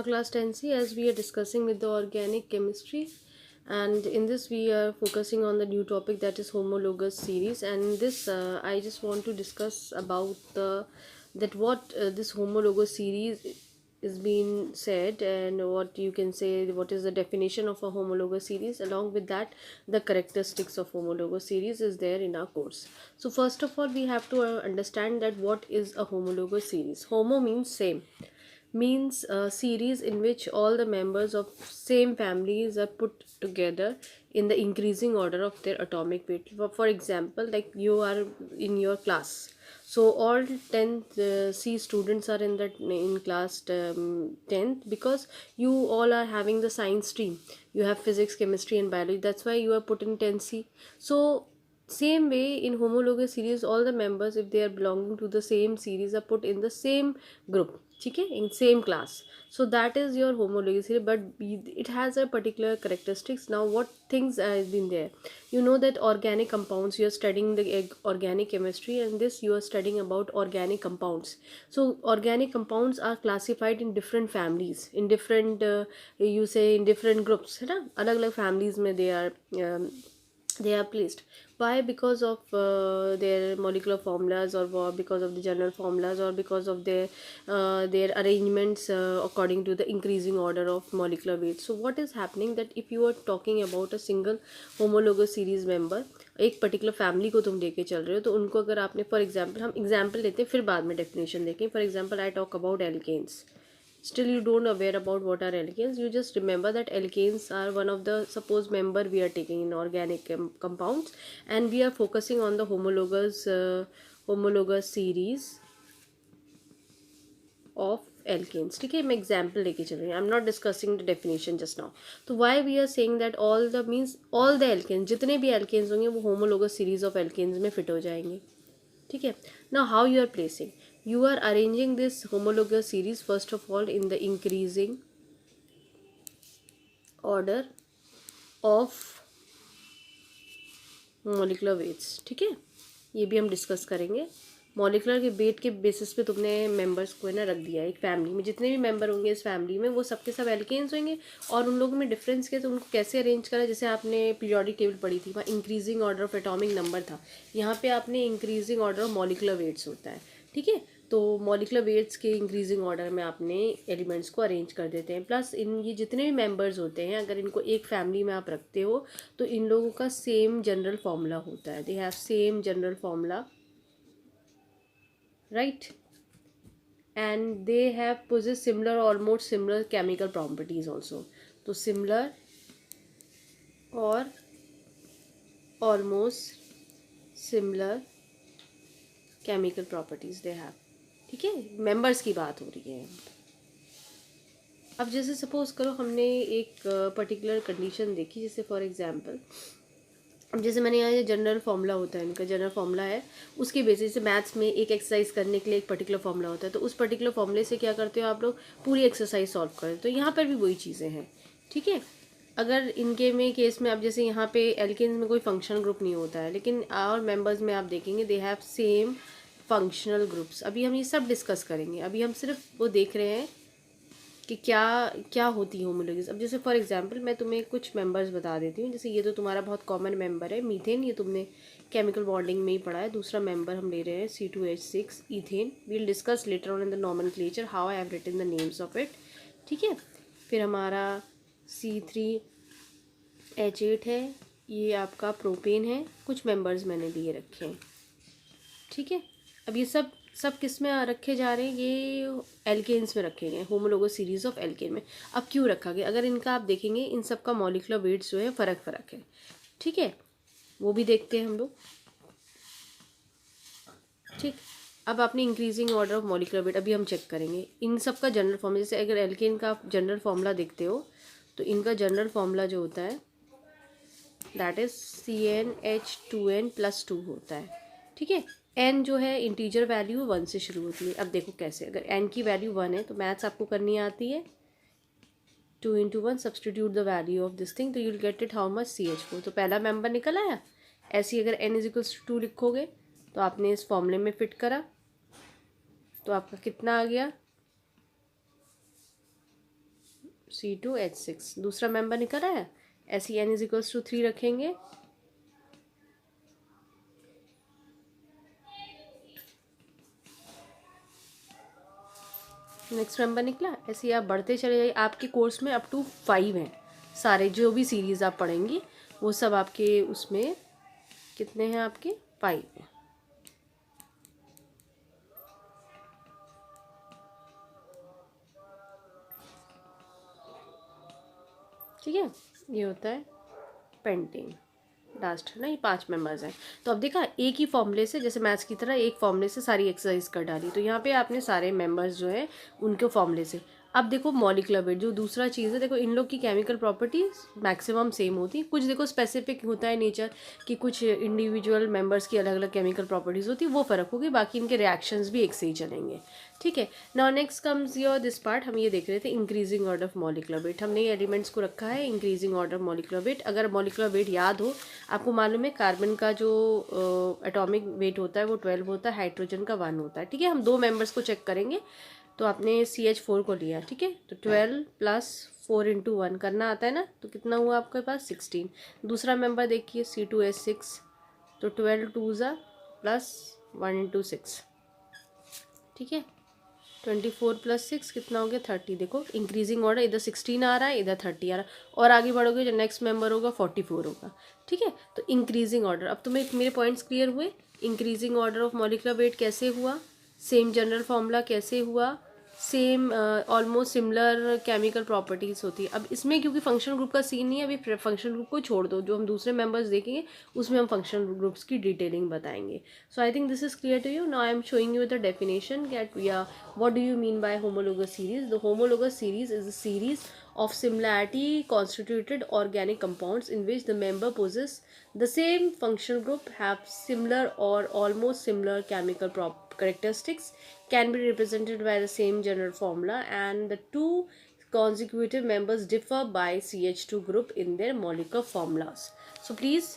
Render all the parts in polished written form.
Class 10C, as we are discussing with the organic chemistry, and in this we are focusing on the new topic, that is homologous series. And in this I just want to discuss about the that what this homologous series is being said, and what you can say, what is the definition of a homologous series. Along with that, the characteristics of homologous series is there in our course. So first of all, we have to understand that what is a homologous series. Homo means same, means a series in which all the members of same families are put together in the increasing order of their atomic weight. For example, like you are in your class, so all 10th C students are in class 10th, because you all are having the science stream. You have physics, chemistry and biology, that's why you are put in 10C. So same way in homologous series, all the members, if they are belonging to the same series, are put in the same group, ठीक है, in same class. So that is your homologous series, but it has a particular characteristics. Now what things have been there? You know that organic compounds, you are studying the organic chemistry, and this you are studying about organic compounds. So organic compounds are classified in different families, in different you say in different groups, है ना, अलग अलग families में they are placed. Why? Because of their molecular formulas, or because of the general formulas, or because of their arrangements according to the increasing order of molecular weight. So what is happening, that if you are talking about a single homologous series member, एक particular family को तुम लेके चल रहे हो, तो उनको अगर आपने, फॉर एग्जांपल हम एग्जांपल लेते हैं, फिर बाद में डेफिनेशन देखें. For example I talk about alkanes. Still you don't aware about what are alkanes, you just remember that alkanes are one of the, suppose, member we are taking in organic compounds, and we are focusing on the homologous series of alkanes. ठीक है, मैं example लेके चल रही हूँ, I am not discussing the definition just now. तो why we are saying that all the means all the alkanes, जितने भी एल्केन्स होंगे वो होमोलोगस सीरीज ऑफ एल्केन्स में फिट हो जाएंगे. ठीक है. Now how you are placing, you are arranging this homologous series first of all in the increasing order of molecular weights. ठीक है, ये भी हम डिस्कस करेंगे. मॉलिकुलर के वेट के बेसिस पे तुमने मेंबर्स को है ना रख दिया. एक फैमिली में जितने भी मेंबर होंगे इस फैमिली में, वो सबके सब एल्केन्स होंगे, और उन लोगों में डिफरेंस क्या, तो उनको कैसे अरेंज करा. जैसे आपने पीरियोडिक टेबल पढ़ी थी, वहाँ increasing order of atomic number था. यहाँ पे आपने increasing order of molecular weights होता है. ठीक है, तो मॉलिकुलर वेट्स के इंक्रीजिंग ऑर्डर में आपने एलिमेंट्स को अरेंज कर देते हैं. प्लस इन ये जितने भी मेंबर्स होते हैं, अगर इनको एक फैमिली में आप रखते हो, तो इन लोगों का सेम जनरल फॉर्मूला होता है. They have same general formula, right, and they have possess similar, almost similar chemical properties also. तो similar और almost similar chemical properties they have. ठीक है, मेंबर्स की बात हो रही है. अब जैसे सपोज करो हमने एक पर्टिकुलर कंडीशन देखी, जैसे फॉर एग्जांपल, अब जैसे मैंने यहाँ जनरल फॉर्मूला होता है, इनका जनरल फॉर्मूला है, उसके बेसिस से मैथ्स में एक एक्सरसाइज करने के लिए एक पर्टिकुलर फॉर्मूला होता है, तो उस पर्टिकुलर फॉर्मूले से क्या करते हो आप लोग, पूरी एक्सरसाइज सॉल्व करें. तो यहाँ पर भी वही चीज़ें हैं. ठीक है, अगर इनके में केस में, अब जैसे यहाँ पे एल्केन्स में कोई फंक्शनल ग्रुप नहीं होता है, लेकिन और मेंबर्स में आप देखेंगे they have same functional groups. अभी हम ये सब डिस्कस करेंगे. अभी हम सिर्फ वो देख रहे हैं कि क्या क्या होती है होमोलॉगस. अब जैसे फॉर एग्जांपल मैं तुम्हें कुछ मेंबर्स बता देती हूँ. जैसे ये तो तुम्हारा बहुत कॉमन मेंबर है मीथेन, ये तुमने केमिकल बॉन्डिंग में ही पढ़ा है. दूसरा मेंबर हम ले रहे हैं C2H6 ethane. We'll discuss later on in the nomenclature how I have written the names of it. ठीक है, फिर हमारा C3H8 है, ये आपका प्रोपेन है. कुछ मेंबर्स मैंने लिए रखे हैं. ठीक है, अब ये सब किस में रखे जा रहे हैं, ये एल्केन्स में रखे गए, होमोलोगस सीरीज ऑफ एल्केन में. अब क्यों रखा गया, अगर इनका आप देखेंगे, इन सब का मॉलिकुलर वेट्स जो है फ़र्क है. ठीक है, वो भी देखते हैं हम लोग. ठीक, अब आपने increasing order of molecular weight अभी हम चेक करेंगे. इन सब का जनरल फॉर्मूला, जैसे अगर एल्केन का आप जनरल फॉर्मूला देखते हो, तो इनका जनरल फॉर्मूला जो होता है दैट इज़ CnH2n+2 होता है. ठीक है, n जो है इंटीजर वैल्यू 1 से शुरू होती है. अब देखो कैसे, अगर n की वैल्यू 1 है तो मैथ्स आपको करनी आती है. 2 × 1 substitute the value of this thing, तो you will get it how much CH4. तो पहला मेंबर निकल आया. ऐसे ही अगर n = 2 लिखोगे तो आपने इस फॉर्मूले में फिट करा, तो आपका कितना आ गया, C2H6। दूसरा मेंबर निकल रहा है, SEN=3 रखेंगे। नेक्स्ट मेंबर निकला। ऐसे ही आप बढ़ते चले जाइए, आपके कोर्स में अप टू 5 हैं सारे, जो भी सीरीज़ आप पढ़ेंगी वो सब आपके उसमें कितने हैं, आपके 5 हैं। ठीक है, ये होता है पेंटेन। लास्ट है ना, ये 5 मेंबर्स हैं। तो अब देखा, एक ही फॉर्मूले से, जैसे मैथ्स की तरह एक फॉर्मूले से सारी एक्सरसाइज कर डाली, तो यहाँ पे आपने सारे मेंबर्स जो हैं उनके फॉर्मूले से। अब देखो मॉलिक्यूलर वेट, जो दूसरा चीज़ है, देखो इन लोग की केमिकल प्रॉपर्टीज मैक्सिमम सेम होती है। कुछ देखो स्पेसिफिक होता है नेचर कि कुछ इंडिविजुअल मेंबर्स की अलग अलग केमिकल प्रॉपर्टीज़ होती है, वो फ़र्क होगी, बाकी इनके रिएक्शंस भी एक से ही चलेंगे। ठीक है, now next comes your this part. हम ये देख रहे थे increasing order of molecular weight. हमने ये एलिमेंट्स को रखा है इंक्रीजिंग ऑर्डर मॉलिक्यूलर वेट। अगर मॉलिक्यूलर वेट याद हो, आपको मालूम है कार्बन का जो एटॉमिक वेट होता है वो 12 होता है, हाइड्रोजन का 1 होता है। ठीक है, हम 2 मेंबर्स को चेक करेंगे। तो आपने CH4 को लिया, ठीक है, तो 12 + 4 × 1 करना आता है ना, तो कितना हुआ आपके पास 16। दूसरा मेंबर देखिए C2H6, तो 12 × 2 + 1 × 6, ठीक है, 24 + 6 कितना हो गया 30। देखो इंक्रीजिंग ऑर्डर, इधर 16 आ रहा है, इधर 30 आ रहा है, और आगे बढ़ोगे जो नेक्स्ट मेंबर होगा 44 होगा। ठीक है, तो इंक्रीजिंग ऑर्डर। अब तुम्हें मेरे पॉइंट्स क्लियर हुए। Increasing order of molecular weight कैसे हुआ, सेम जनरल फॉर्मूला कैसे हुआ, same almost similar chemical properties होती है। अब इसमें क्योंकि फंक्शनल ग्रुप का सीन नहीं है, अभी फंक्शनल ग्रुप को छोड़ दो, जो हम दूसरे मेंबर्स देखेंगे उसमें हम फंक्शनल ग्रुप्स की डिटेलिंग बताएंगे। So I think this is clear to you. Now I am showing you the definition that what do you mean by homologous series? The homologous series is a series of similarity constituted organic compounds in which the member possess the same functional group, have similar or almost similar chemical characteristics, can be represented by the same general formula, and the two consecutive members differ by CH2 group in their molecular formulas. So please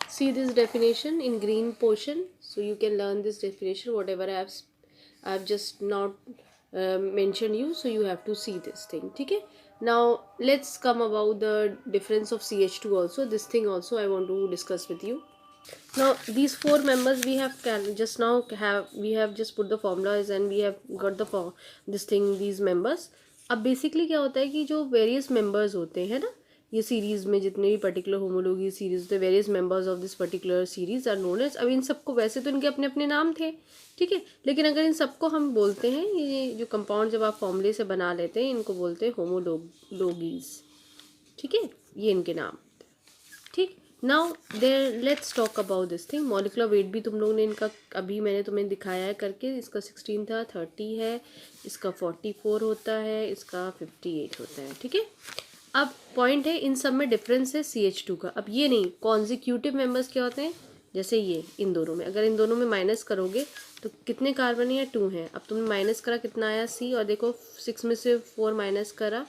see this definition in green portion, so you can learn this definition whatever I've just not mentioned you, so you have to see this thing. ठीक है, now let's come about the difference of CH2 also. This thing also I want to discuss with you. Now these 4 members we have just put the formulas and we have got this thing, these members. अब basically क्या होता है कि जो various members होते हैं ना, ये सीरीज़ में जितने भी पर्टिकुलर होमोलॉगी सीरीज होते हैं, various members of this particular series are known as. अब इन सबको, वैसे तो इनके अपने अपने नाम थे, ठीक है, लेकिन अगर इन सबको हम बोलते हैं, ये जो कंपाउंड जब आप फॉर्मूले से बना लेते हैं, इनको बोलते हैं होमोलॉगीज। ठीक है, ये इनके नाम। ठीक, now there let's talk about this thing. Molecular weight भी तुम लोगों ने इनका, अभी मैंने तुम्हें दिखाया है करके, इसका 16 था, 30 है, इसका 44 होता है, इसका 58 होता है। ठीक है, अब पॉइंट है इन सब में डिफरेंस है CH2 का। अब ये नहीं, कॉन्जिक्यूटिव मेंबर्स क्या होते हैं, जैसे ये इन दोनों में, अगर इन दोनों में माइनस करोगे तो कितने कार्बन है, 2 हैं। अब तुमने माइनस करा, कितना आया C, और देखो 6 में से 4 माइनस करा,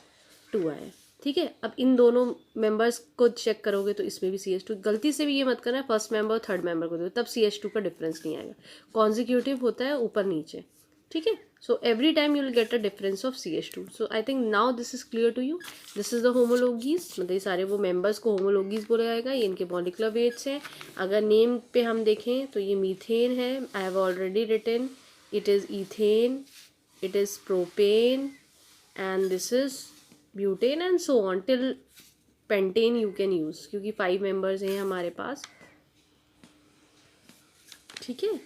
2 आया। ठीक है, अब इन दोनों मेंबर्स को चेक करोगे तो इसमें भी CH2, गलती से भी ये मत करना फर्स्ट मेंबर और थर्ड मेंबर को दो, तब CH2 का डिफरेंस नहीं आएगा। कॉन्जिक्यूटिव होता है ऊपर नीचे। ठीक है, so every time you will get a difference of CH2. So I think now this is clear to you. This is the homologies, मतलब ये सारे वो members को homologies बोला जाएगा। ये इनके molecular weights हैं। अगर नेम पे हम देखें तो ये मीथेन है, I have already written, it is ethane, it is propane, and this is butane and so on till pentane you can use, क्योंकि 5 members हैं हमारे पास। ठीक है,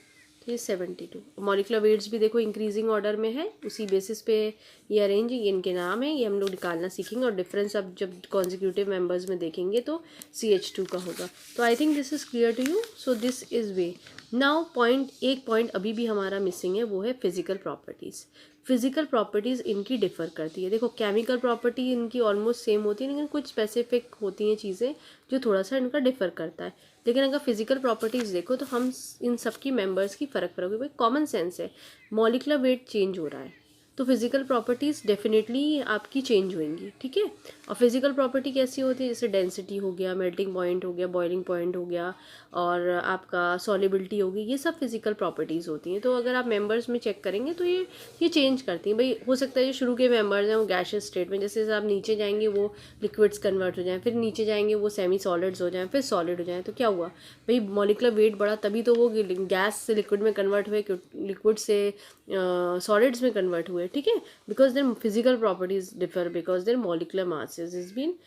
ये 72। मॉलिक्यूलर वेट्स भी देखो इंक्रीजिंग ऑर्डर में है, उसी बेसिस पे ये अरेंज, ये इनके नाम है, ये हम लोग निकालना सीखेंगे, और डिफरेंस अब जब कॉन्जिक्यूटिव मेंबर्स में देखेंगे तो CH2 का होगा। तो I think this is clear to you. So this is way. Now एक पॉइंट अभी भी हमारा मिसिंग है, वो है फिजिकल प्रॉपर्टीज़। फिजिकल प्रॉपर्टीज़ इनकी डिफ़र करती है। देखो केमिकल प्रॉपर्टी इनकी ऑलमोस्ट सेम होती है, लेकिन कुछ स्पेसिफिक होती हैं चीज़ें जो थोड़ा सा इनका डिफ़र करता है। लेकिन अगर फिजिकल प्रॉपर्टीज़ देखो तो हम इन सब की मेंबर्स की फ़र्क होगी। भाई कॉमन सेंस है, मॉलिक्यूलर वेट चेंज हो रहा है, तो फिज़िकल प्रॉपर्टीज़ डेफिनेटली आपकी चेंज होंगी, ठीक है। और फिज़िकल प्रॉपर्टी कैसी होती है, जैसे डेंसिटी हो गया, मेल्टिंग पॉइंट हो गया, बॉइलिंग पॉइंट हो गया, और आपका सॉलिबिलिटी होगी, ये सब फिज़िकल प्रॉपर्टीज़ होती हैं। तो अगर आप मेंबर्स में चेक करेंगे तो ये चेंज करती हैं। भाई हो सकता है जो शुरू के मेंबर्स हैं वो गैशियस स्टेट में, जैसे आप नीचे जाएंगे वो लिक्विड्स कन्वर्ट हो जाएं, फिर नीचे जाएंगे वो सेमी सॉलिड्स हो जाएं, फिर सॉलिड हो जाएं। तो क्या हुआ भाई, मॉलिकुलर वेट बढ़ा, तभी तो वो गैस से लिक्विड में कन्वर्ट हुए, लिक्विड से सॉलिड्स में कन्वर्ट हुए, ठीक है। Because their physical properties differ, because their molecular mass is been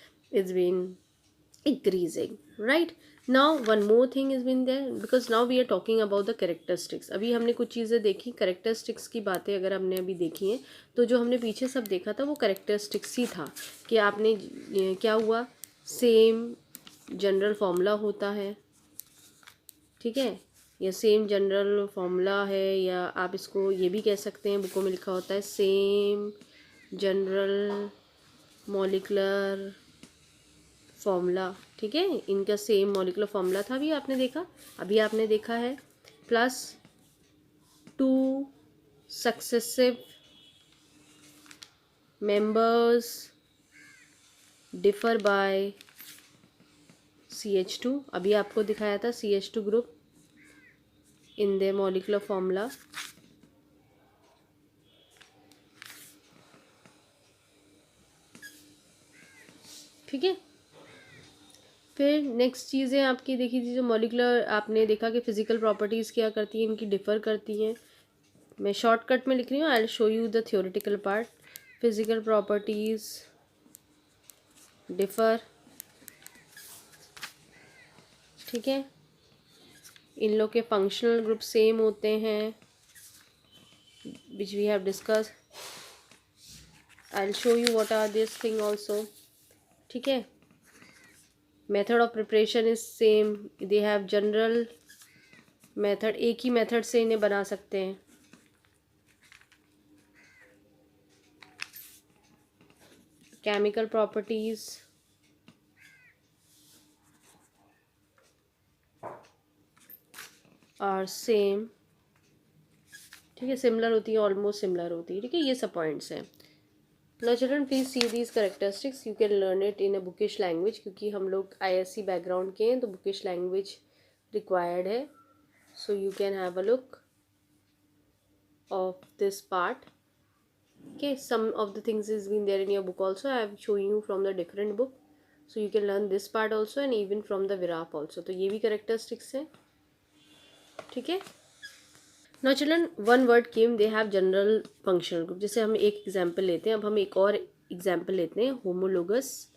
increasing, right? Now one more thing has been there, because now we are talking about the characteristics. अभी हमने कुछ चीज़ें देखी, characteristics की बातें अगर हमने अभी देखी हैं, तो जो हमने पीछे सब देखा था वो characteristics ही था कि आपने क्या हुआ, सेम जनरल फॉर्मूला होता है, ठीक है, या सेम जनरल फॉर्मूला है, या आप इसको ये भी कह सकते हैं, बुकों में लिखा होता है सेम जनरल मॉलिकुलर फॉर्मूला, ठीक है। इनका सेम मॉलिकुलर फॉर्मूला था, अभी आपने देखा है, plus 2 successive members differ by CH2, अभी आपको दिखाया था CH2 group in the molecular formula, ठीक है। फिर नेक्स्ट चीज़ें आपकी देखी थी, जो मॉलिकुलर आपने देखा कि फिजिकल प्रॉपर्टीज़ क्या करती हैं, इनकी डिफ़र करती हैं। मैं शॉर्टकट में लिख रही हूँ, आई will show you the theoretical part. Physical properties differ, ठीक है, इन लोग के फंक्शनल ग्रुप सेम होते हैं, which we have discuss. I will show you what are this thing also, ठीक है। Method of preparation is same, they have general method, एक ही मेथड से इन्हें बना सकते हैं। केमिकल प्रॉपर्टीज आर सेम, ठीक है, सिमिलर होती है, ऑलमोस्ट सिमिलर होती है, ठीक है। ये सब पॉइंट्स हैं। Now children please see these characteristics, you can learn it in a bookish language, क्योंकि हम लोग ISC बैकग्राउंड के हैं तो बुकिश लैंग्वेज रिक्वायर्ड है। So you can have a look of this part, okay. Some of the things is been there in your book also, I am showing you from the different book, so you can learn this part also and even from the virap also. तो ये भी characteristics है, ठीक है। Now children, one word came, they have general functional group. जैसे हम एक example लेते हैं, अब हम एक और एग्जाम्पल लेते हैं, होमोलोगस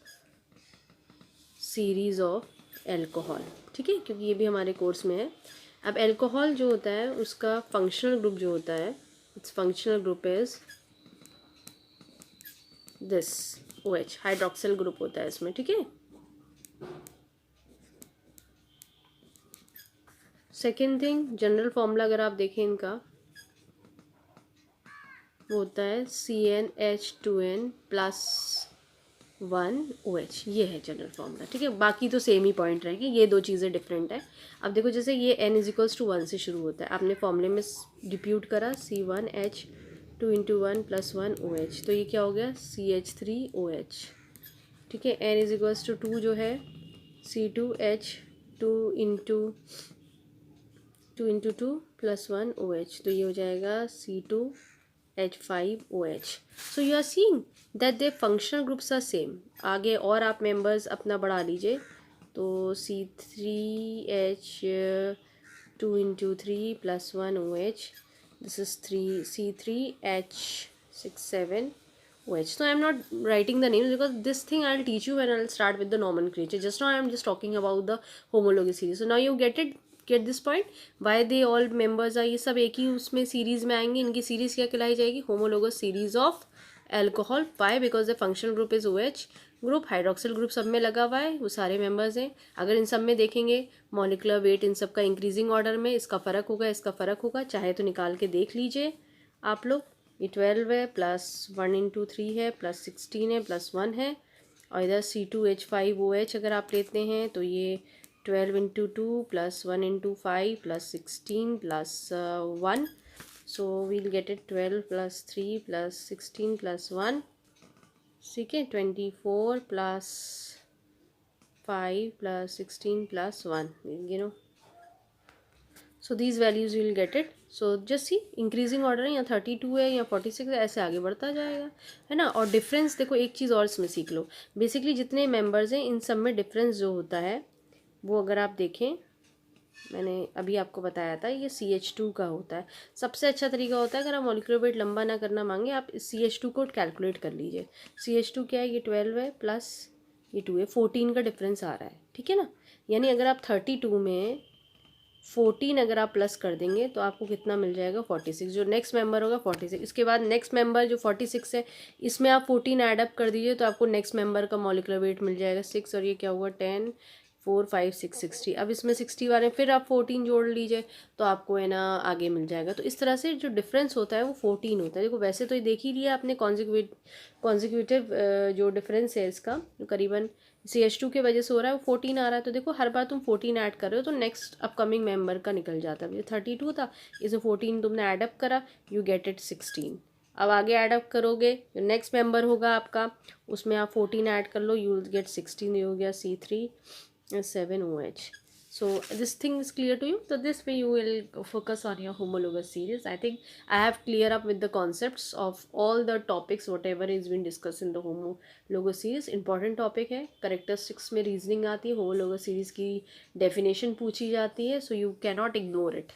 सीरीज ऑफ एल्कोहल, ठीक है, क्योंकि ये भी हमारे कोर्स में है। अब एल्कोहल जो होता है उसका फंक्शनल ग्रुप जो होता है, it's functional group is this OH, hydroxyl group होता है इसमें, ठीक है। सेकेंड थिंग, जनरल फॉर्मूला अगर आप देखें इनका, वो होता है CnH2n+1OH, ये है जनरल फॉर्मूला, ठीक है। बाकी तो सेम ही पॉइंट रहेंगे, ये दो चीज़ें डिफरेंट है। अब देखो, जैसे ये n=1 से शुरू होता है, आपने फॉर्मूले में डिप्यूट करा C1H2 × 1 + 1OH, तो ये क्या हो गया CH3OH, ठीक है। n=2 जो है C2H2 × 2 + 1OH, तो ये हो जाएगा C2H5OH। So you are seeing that the functional groups are same. आगे और आप मेंबर्स अपना बढ़ा लीजिए, तो C3H2 × 3 + 1OH, this is C3H67OH. So I am not writing the names because this thing I will teach you when I will start with the nomenclature. Just now I am just talking about the homologous series. So now you get this point, why they all members are, ये सब एक ही उसमें series में आएंगे। इनकी series क्या कहलाई जाएगी, homologous series of alcohol. Why, because the functional group is OH group, hydroxyl group सब में लगा हुआ है, वो सारे मेंबर्स हैं। अगर इन सब में देखेंगे मॉलिकुलर वेट इन सब का इंक्रीजिंग ऑर्डर में, इसका फ़र्क होगा, इसका फ़र्क होगा, चाहे तो निकाल के देख लीजिए आप लोग। ये 12 है, +1 × 3 है, +16 है, +1 है, और इधर C2H5OH अगर आप लेते हैं तो ये 12 × 2 +1 × 5 +16 +1, so we'll get it 12 plus 3 plus 16 plus 1, ठीक है, 24 plus 5 plus 16 plus 1, so these values will get it. So just see increasing order है, या 32 है या 46 है, ऐसे आगे बढ़ता जाएगा, है ना. और डिफरेंस देखो, एक चीज़ और इसमें सीख लो. बेसिकली जितने मेंबर्स हैं इन सब में डिफरेंस जो होता है वो अगर आप देखें, मैंने अभी आपको बताया था, ये CH2 का होता है. सबसे अच्छा तरीका होता है, अगर आप मॉलिक्यूलर वेट लंबा ना करना मांगे, आप CH2 को कैलकुलेट कर लीजिए. CH2 क्या है, ये 12 है प्लस ये 2 है, 14 का डिफरेंस आ रहा है, ठीक है ना. यानी अगर आप 32 में 14 अगर आप प्लस कर देंगे तो आपको कितना मिल जाएगा, 46. जो नेक्स्ट मेंबर होगा 46. इसके बाद नेक्स्ट मेंबर जो 46 है, इसमें आप 14 ऐड अप कर दीजिए तो आपको नेक्स्ट मेंबर का मॉलिक्यूलर वेट मिल जाएगा 6. और ये क्या हुआ, 10 4 5 6 60. अब इसमें 60 वाले फिर आप 14 जोड़ लीजिए तो आपको है ना आगे मिल जाएगा. तो इस तरह से जो डिफरेंस होता है वो 14 होता है. देखो वैसे तो ये देख ही लिया आपने, कॉन्जिक्यूटिव जो डिफरेंस है इसका, जो करीबन CH2 की वजह से हो रहा है, वो 14 आ रहा है. तो देखो हर बार तुम 14 ऐड कर रहे हो तो नेक्स्ट अपकमिंग मेंबर का निकल जाता है. ये 32 था, इसे 14 तुमने ऐड अप करा, यू गेट इट 16. अब आगे ऐड अप करोगे, जो नेक्स्ट मेंबर होगा आपका उसमें आप 14 ऐड कर लो, यू विल गेट 16. ये हो गया C3H7OH. So this thing is clear to you. So this way you will focus on your homologous series. I think I have clear up with the concepts of all the topics whatever is been discussed in the homologous series. Important topic है. Characteristics में reasoning आती है, homologous series की definition पूछी जाती है, so you cannot ignore it.